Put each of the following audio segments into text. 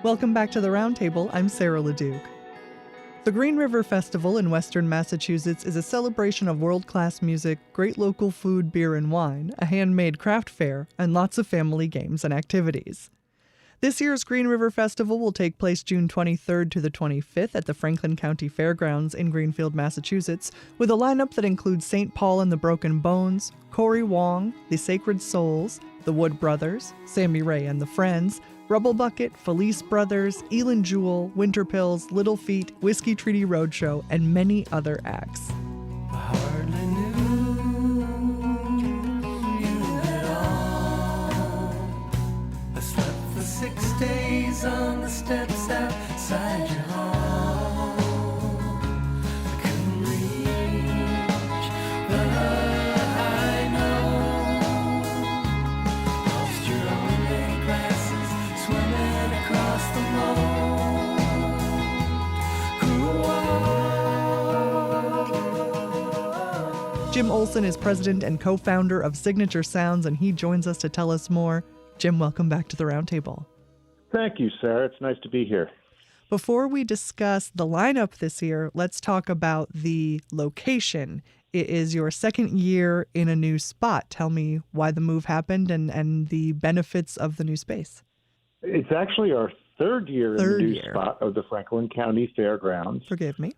Welcome back to the Roundtable. I'm Sarah LeDuc. The Green River Festival in Western Massachusetts is a celebration of world-class music, great local food, beer, and wine, a handmade craft fair, and lots of family games and activities. This year's Green River Festival will take place June 23rd to the 25th at the Franklin County Fairgrounds in Greenfield, Massachusetts, with a lineup that includes St. Paul and the Broken Bones, Cory Wong, the Sacred Souls, the Wood Brothers, Sammy Ray and the Friends, Rubble Bucket, Felice Brothers, Elin Jewel, Winter Pills, Little Feat, Whiskey Treaty Roadshow, and many other acts. I hardly knew you at all. I slept for 6 days on the steps outside your hall. I couldn't reach the high note. Lost your only glasses swimming across the moat. Jim Olsen is president and co-founder of Signature Sounds, and he joins us to tell us more. Jim, welcome back to the Roundtable. Thank you, Sarah. It's nice to be here. Before we discuss the lineup this year, let's talk about the location. It is your second year in a new spot. Tell me why the move happened and the benefits of the new space. It's actually our third year in the new spot of the Franklin County Fairgrounds. Forgive me.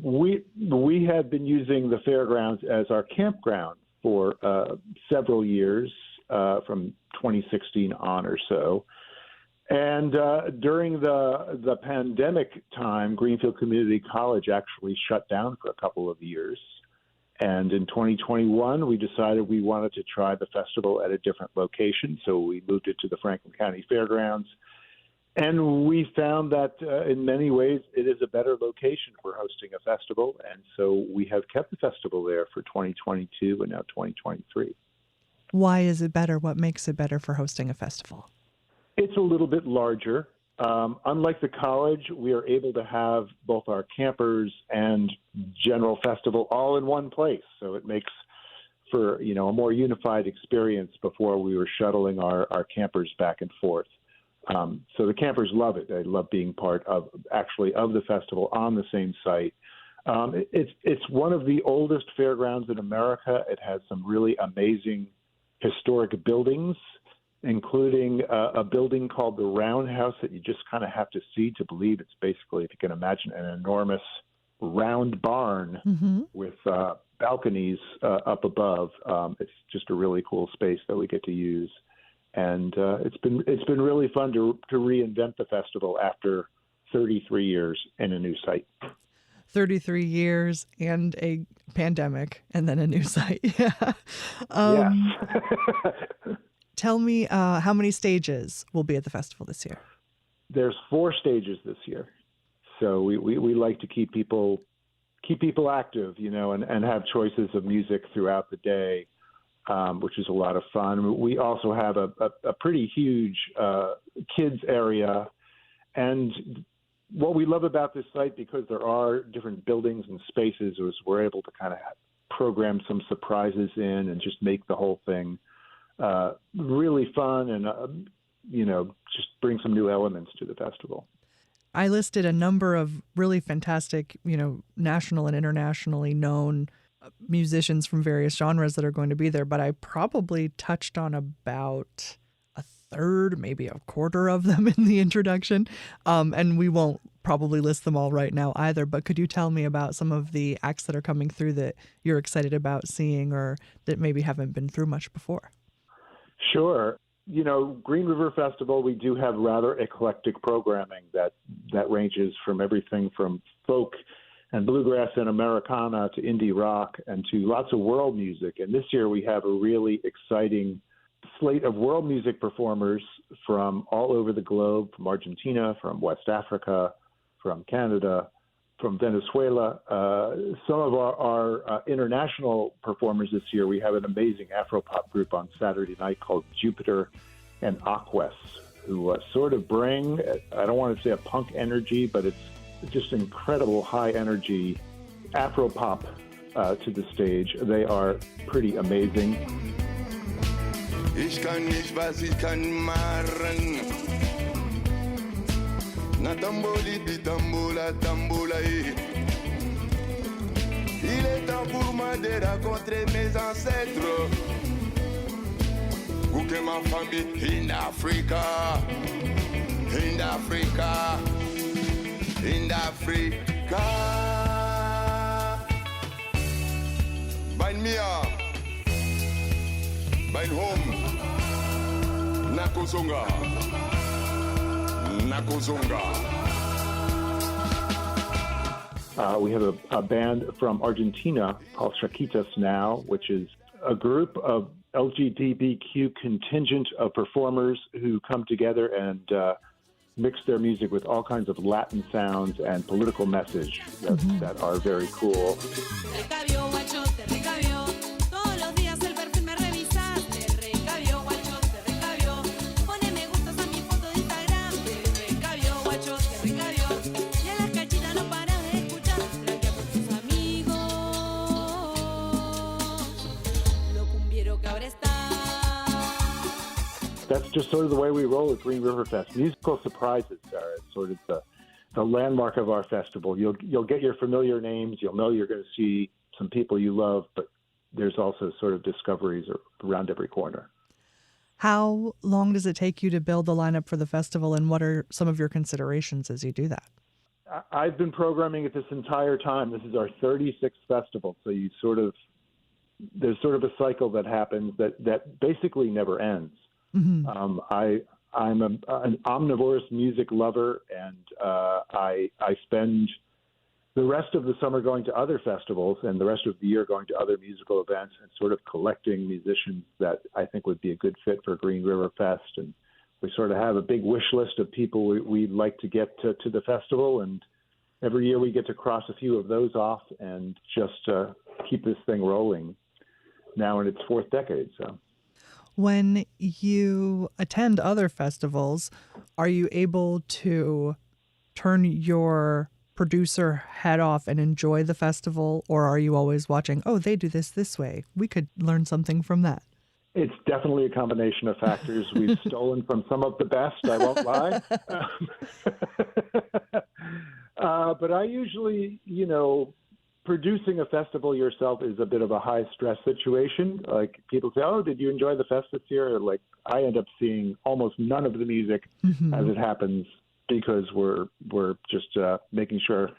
We have been using the fairgrounds as our campground for several years, from 2016 on or so. And during the pandemic time, Greenfield Community College actually shut down for a couple of years. And in 2021, we decided we wanted to try the festival at a different location. So we moved it to the Franklin County Fairgrounds. And we found that in many ways, it is a better location for hosting a festival. And so we have kept the festival there for 2022 and now 2023. Why is it better? What makes it better for hosting a festival? It's a little bit larger. Unlike the college, we are able to have both our campers and general festival all in one place. So it makes for, a more unified experience before we were shuttling our campers back and forth. So the campers love it. They love being part of the festival on the same site. It's one of the oldest fairgrounds in America. It has some really amazing historic buildings, including a building called the Roundhouse that you just kind of have to see to believe. It's basically, if you can imagine, an enormous round barn with balconies up above. It's just a really cool space that we get to use. And it's been really fun to reinvent the festival after 33 years in a new site. 33 years and a pandemic and then a new site. Yes. Tell me how many stages will be at the festival this year? There's 4 stages this year. So we like to keep people active, and have choices of music throughout the day, which is a lot of fun. We also have a pretty huge kids area. And what we love about this site, because there are different buildings and spaces, is we're able to kind of program some surprises in and just make the whole thing really fun and, just bring some new elements to the festival. I listed a number of really fantastic, national and internationally known musicians from various genres that are going to be there, but I probably touched on about a third, maybe a quarter of them in the introduction. And we won't probably list them all right now either, but could you tell me about some of the acts that are coming through that you're excited about seeing or that maybe haven't been through much before? Sure. Green River Festival, we do have rather eclectic programming that ranges from everything from folk and bluegrass and Americana to indie rock and to lots of world music. And this year we have a really exciting slate of world music performers from all over the globe, from Argentina, from West Africa, from Canada, from Venezuela. Some of our international performers this year, we have an amazing Afro-pop group on Saturday night called Jupiter and Aquas, who sort of bring, I don't want to say a punk energy, but it's just incredible high energy Afro-pop to the stage. They are pretty amazing. Ich kann nicht, was ich kann machen. Na tamboli pitambola tambola Il est temps pour moi de rencontrer mes ancêtres. Où que ma famille in Africa, in Africa, in Africa. Bind me up, bind home. Nakozonga, Nakozonga. We have a band from Argentina called Shaquitas Now, which is a group of LGBTQ contingent of performers who come together and mix their music with all kinds of Latin sounds and political message that are very cool. That's just sort of the way we roll at Green River Fest. Musical surprises are sort of the landmark of our festival. You'll get your familiar names. You'll know you're going to see some people you love, but there's also sort of discoveries around every corner. How long does it take you to build the lineup for the festival, and what are some of your considerations as you do that? I've been programming it this entire time. This is our 36th festival, so there's sort of a cycle that happens that basically never ends. Mm-hmm. I'm an omnivorous music lover, and I spend the rest of the summer going to other festivals and the rest of the year going to other musical events and sort of collecting musicians that I think would be a good fit for Green River Fest. And we sort of have a big wish list of people we'd like to get to the festival, and every year we get to cross a few of those off and just keep this thing rolling now in its fourth decade. So. When you attend other festivals, are you able to turn your producer hat off and enjoy the festival, or are you always watching, oh, they do this way, we could learn something from that? It's definitely a combination of factors. We've stolen from some of the best, I won't lie. But I usually, producing a festival yourself is a bit of a high-stress situation. Like, people say, oh, did you enjoy the fest this year? Like, I end up seeing almost none of the music as it happens because we're just making sure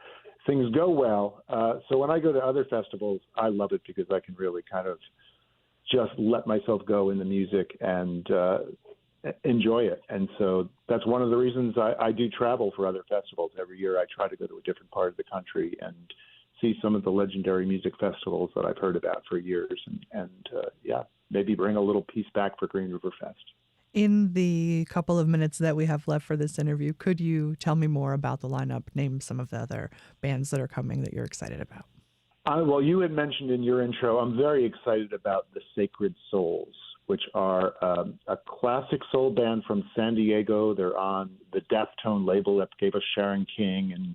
things go well. So when I go to other festivals, I love it because I can really kind of just let myself go in the music and enjoy it. And so that's one of the reasons I do travel for other festivals. Every year I try to go to a different part of the country and see some of the legendary music festivals that I've heard about for years and maybe bring a little piece back for Green River Fest. In the couple of minutes that we have left for this interview, could you tell me more about the lineup? Name some of the other bands that are coming that you're excited about. Well, you had mentioned in your intro, I'm very excited about the Sacred Souls, which are a classic soul band from San Diego. They're on the Deftone label that gave us Sharon King and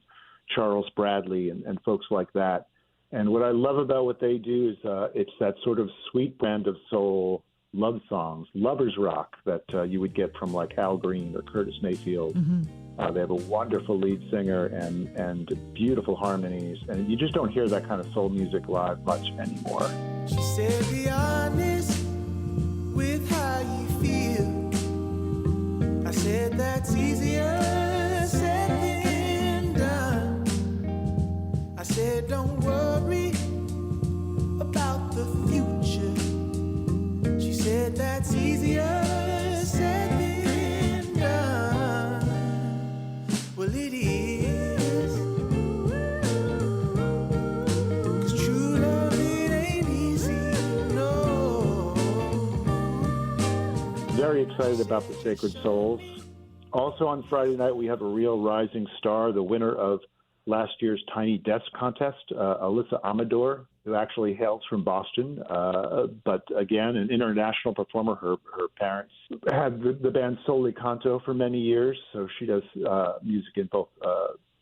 Charles Bradley and folks like that. And what I love about what they do is it's that sort of sweet brand of soul love songs, lovers rock that you would get from like Al Green or Curtis Mayfield. Mm-hmm. They have a wonderful lead singer and beautiful harmonies. And you just don't hear that kind of soul music live much anymore. She said, be honest with how you feel. I said, that's easier said than done. I said, don't worry about the future. She said, that's easier said than done. Well, it is. 'Cause true love, it ain't easy, no. Very excited about the Sacred Souls. Also on Friday night, we have a real rising star, the winner of last year's Tiny Desk contest, Alyssa Amador, who actually hails from Boston, but again, an international performer. Her parents had the band Soli Canto for many years, so she does music in both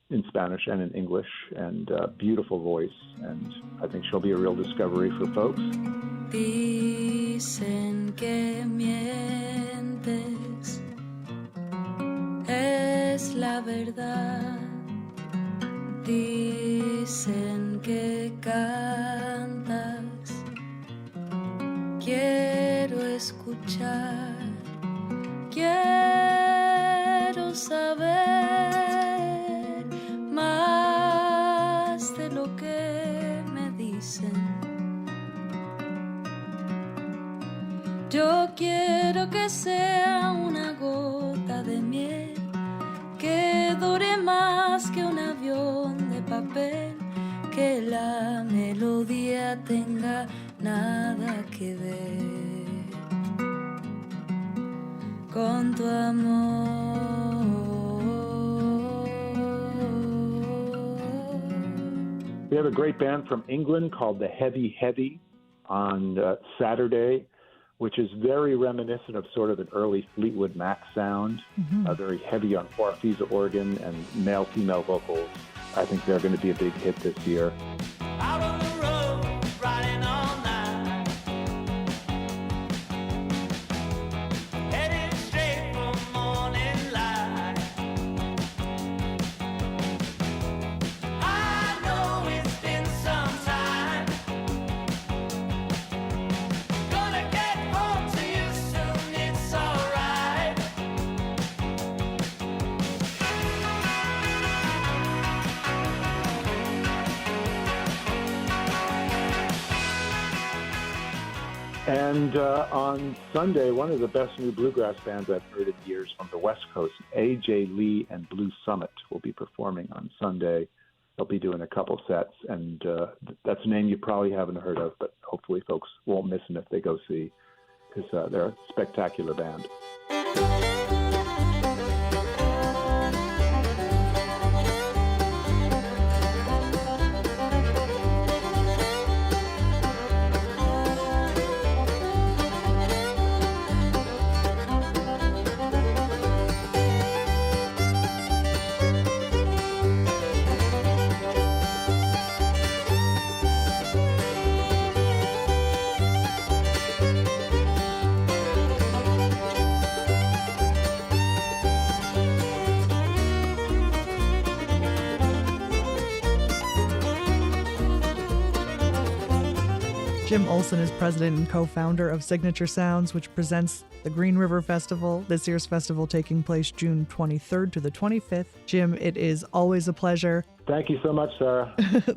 in Spanish and in English, and beautiful voice, and I think she'll be a real discovery for folks. Dicen que mientes, es la verdad. Dicen que cantas, quiero escuchar, quiero saber más de lo que me dicen. Yo quiero que sea una gota de miel que dure más que un avión de papel, que la melodía tenga nada que ver con tu amor. We have a great band from England called the Heavy Heavy on Saturday, which is very reminiscent of sort of an early Fleetwood Mac sound, very heavy on Orpheus organ and male-female vocals. I think they're going to be a big hit this year. Out on the road, riding all night. Heading straight for morning light. I know it's been some time. Gonna get home to you soon, it's alright. And on Sunday, one of the best new bluegrass bands I've heard in years from the West Coast, A.J. Lee and Blue Summit, will be performing on Sunday. They'll be doing a couple sets, and that's a name you probably haven't heard of, but hopefully folks won't miss them if they go see, because they're a spectacular band. Jim Olsen is president and co-founder of Signature Sounds, which presents the Green River Festival. This year's festival taking place June 23rd to the 25th. Jim, it is always a pleasure. Thank you so much, Sarah.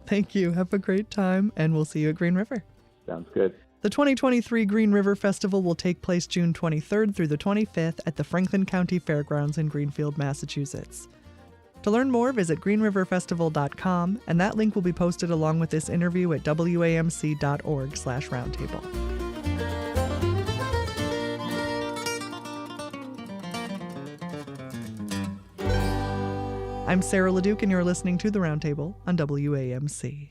Thank you. Have a great time, and we'll see you at Green River. Sounds good. The 2023 Green River Festival will take place June 23rd through the 25th at the Franklin County Fairgrounds in Greenfield, Massachusetts. To learn more, visit greenriverfestival.com, and that link will be posted along with this interview at wamc.org/roundtable. I'm Sarah LeDuc, and you're listening to The Roundtable on WAMC.